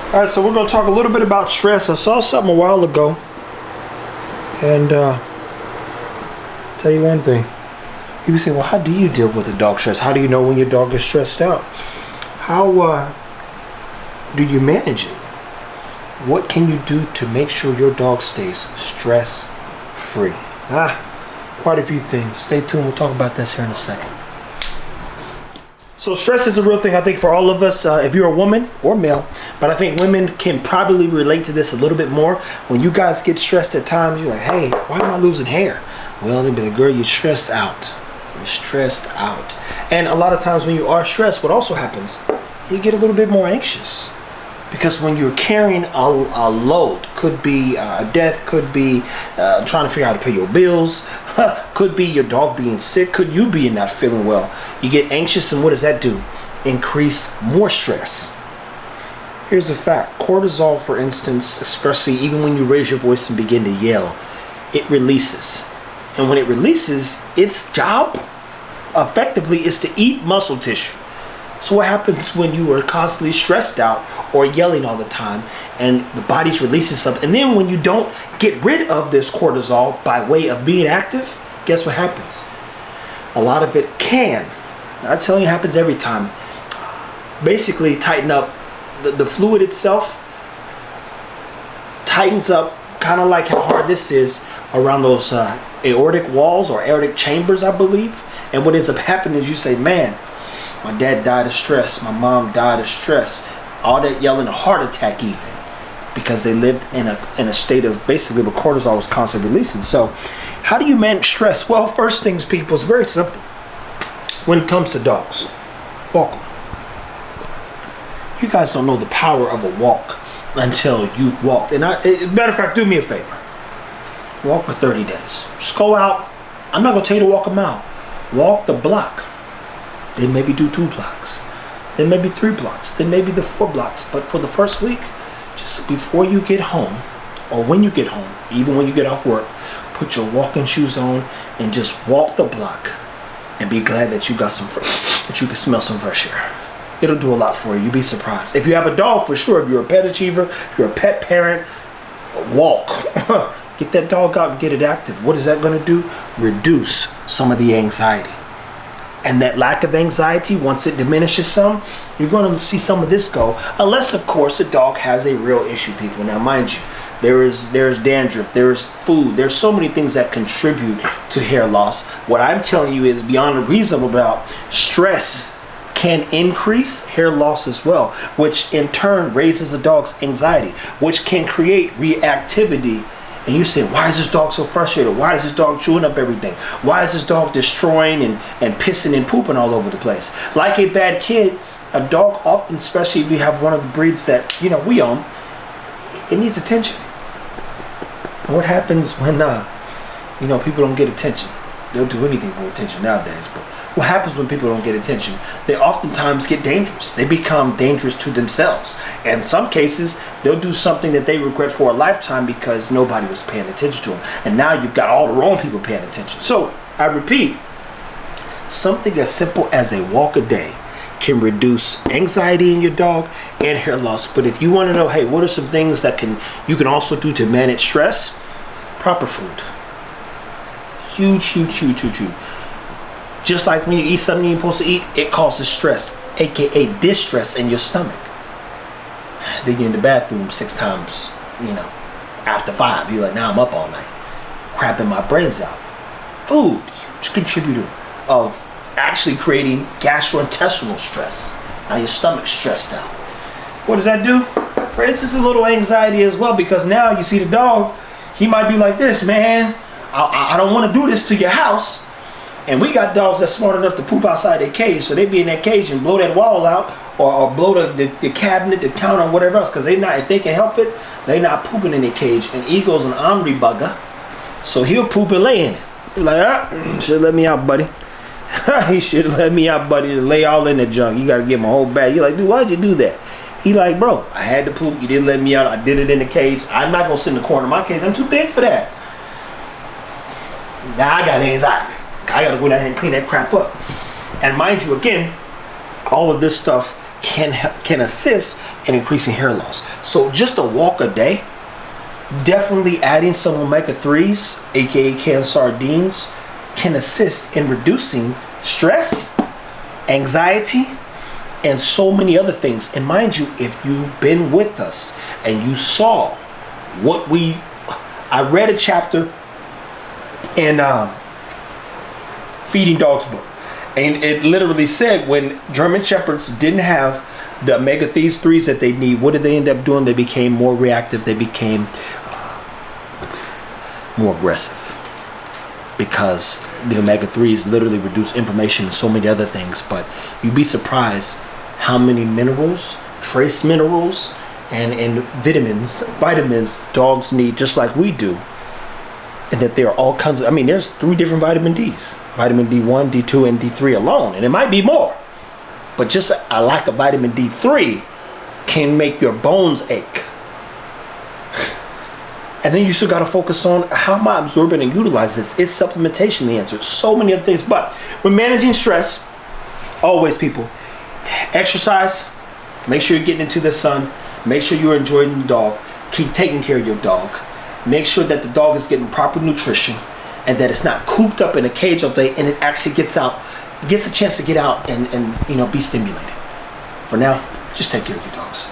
All right, so we're going to talk a little bit about stress. I saw something a while ago, and tell you one thing. People say, well, how do you deal with the dog stress? How do you know when your dog is stressed out? How do you manage it? What can you do to make sure your dog stays stress-free? Quite a few things. Stay tuned. We'll talk about this here in a second. So stress is a real thing, I think, for all of us, if you're a woman or male. But I think women can probably relate to this a little bit more. When you guys get stressed at times, you're like, hey, why am I losing hair? Well, they'll be like, girl, you're stressed out. You're stressed out. And a lot of times when you are stressed, what also happens, you get a little bit more anxious. Because when you're carrying a load, could be a death, could be trying to figure out how to pay your bills, could be your dog being sick, could you be not feeling well. You get anxious, and what does that do? Increase more stress. Here's a fact. Cortisol, for instance, especially even when you raise your voice and begin to yell, it releases. And when it releases, its job effectively is to eat muscle tissue. So what happens when you are constantly stressed out or yelling all the time and the body's releasing something? And then when you don't get rid of this cortisol by way of being active, guess what happens? A lot of it can, I'm telling you, it happens every time, basically tighten up the fluid itself, tightens up, kind of like how hard this is around those aortic walls or aortic chambers, I believe. And what ends up happening is you say, man, my dad died of stress. My mom died of stress. All that yelling, a heart attack even, because they lived in a state of basically where cortisol was constantly releasing. So how do you manage stress? Well, first things, people, it's very simple. When it comes to dogs, walk them. You guys don't know the power of a walk until you've walked. And matter of fact, do me a favor. Walk for 30 days. Just go out. I'm not going to tell you to walk a mile. Walk the block. Then maybe do 2 blocks. Then maybe 3 blocks. Then maybe the 4 blocks. But for the first week, just before you get home, or when you get home, even when you get off work, put your walking shoes on and just walk the block. And be glad that you got that you can smell some fresh air. It'll do a lot for you. You'll be surprised. If you have a dog, for sure. If you're a pet achiever, if you're a pet parent, walk. Get that dog out and get it active. What is that going to do? Reduce some of the anxiety. And that lack of anxiety, once it diminishes some, you're going to see some of this go. Unless, of course, the dog has a real issue, people. Now, mind you, there's dandruff, there's food, there's so many things that contribute to hair loss. What I'm telling you is beyond a reasonable doubt, stress can increase hair loss as well, which in turn raises the dog's anxiety, which can create reactivity. And you say, why is this dog so frustrated? Why is this dog chewing up everything? Why is this dog destroying and pissing and pooping all over the place? Like a bad kid, a dog often, especially if you have one of the breeds that, we own, it needs attention. And what happens when, people don't get attention? They'll do anything for attention nowadays, but what happens when people don't get attention? They oftentimes get dangerous. They become dangerous to themselves. And in some cases, they'll do something that they regret for a lifetime because nobody was paying attention to them. And now you've got all the wrong people paying attention. So, I repeat, something as simple as a walk a day can reduce anxiety in your dog and hair loss. But if you want to know, hey, what are some things that you can also do to manage stress? Proper food. Huge. Just like when you eat something you're supposed to eat, it causes stress, aka distress in your stomach. Then you're in the bathroom 6 times, after 5. You're like, now I'm up all night, crapping my brains out. Food, huge contributor of actually creating gastrointestinal stress. Now your stomach's stressed out. What does that do? For instance, a little anxiety as well, because now you see the dog, he might be like this, man, I don't want to do this to your house. And we got dogs that's smart enough to poop outside their cage, so they be in that cage and blow that wall out, or blow the cabinet, the counter, or whatever else, because if they can help it, they not pooping in their cage. And Eagle's an ornery bugger, so he'll poop and lay in it. You're like, should let me out, buddy. He should let me out, buddy, to lay all in the junk. You got to give him a whole bag. You're like, dude, why'd you do that? He like, bro, I had to poop. You didn't let me out. I did it in the cage. I'm not going to sit in the corner of my cage. I'm too big for that. Now I got anxiety. I got to go down here and clean that crap up. And mind you, again, all of this stuff can assist in increasing hair loss. So just a walk a day, definitely adding some omega-3s, aka canned sardines, can assist in reducing stress, anxiety, and so many other things. And mind you, if you've been with us and you saw what I read a chapter in Feeding Dogs book, and it literally said when German Shepherds didn't have the omega-3s that they need, what did they end up doing? They became more reactive. They became more aggressive, because the omega-3s literally reduce inflammation and so many other things. But you'd be surprised how many minerals, trace minerals, and vitamins dogs need, just like we do. And that there are all kinds of, there's 3 different vitamin Ds. Vitamin D1, D2, and D3 alone. And it might be more. But just a lack of vitamin D3 can make your bones ache. And then you still got to focus on, how am I absorbing and utilizing this? Is supplementation the answer? So many other things. But when managing stress, always, people, exercise. Make sure you're getting into the sun. Make sure you're enjoying your dog. Keep taking care of your dog. Make sure that the dog is getting proper nutrition, and that it's not cooped up in a cage all day, and it actually gets a chance to get out and be stimulated. For now, just take care of your dogs.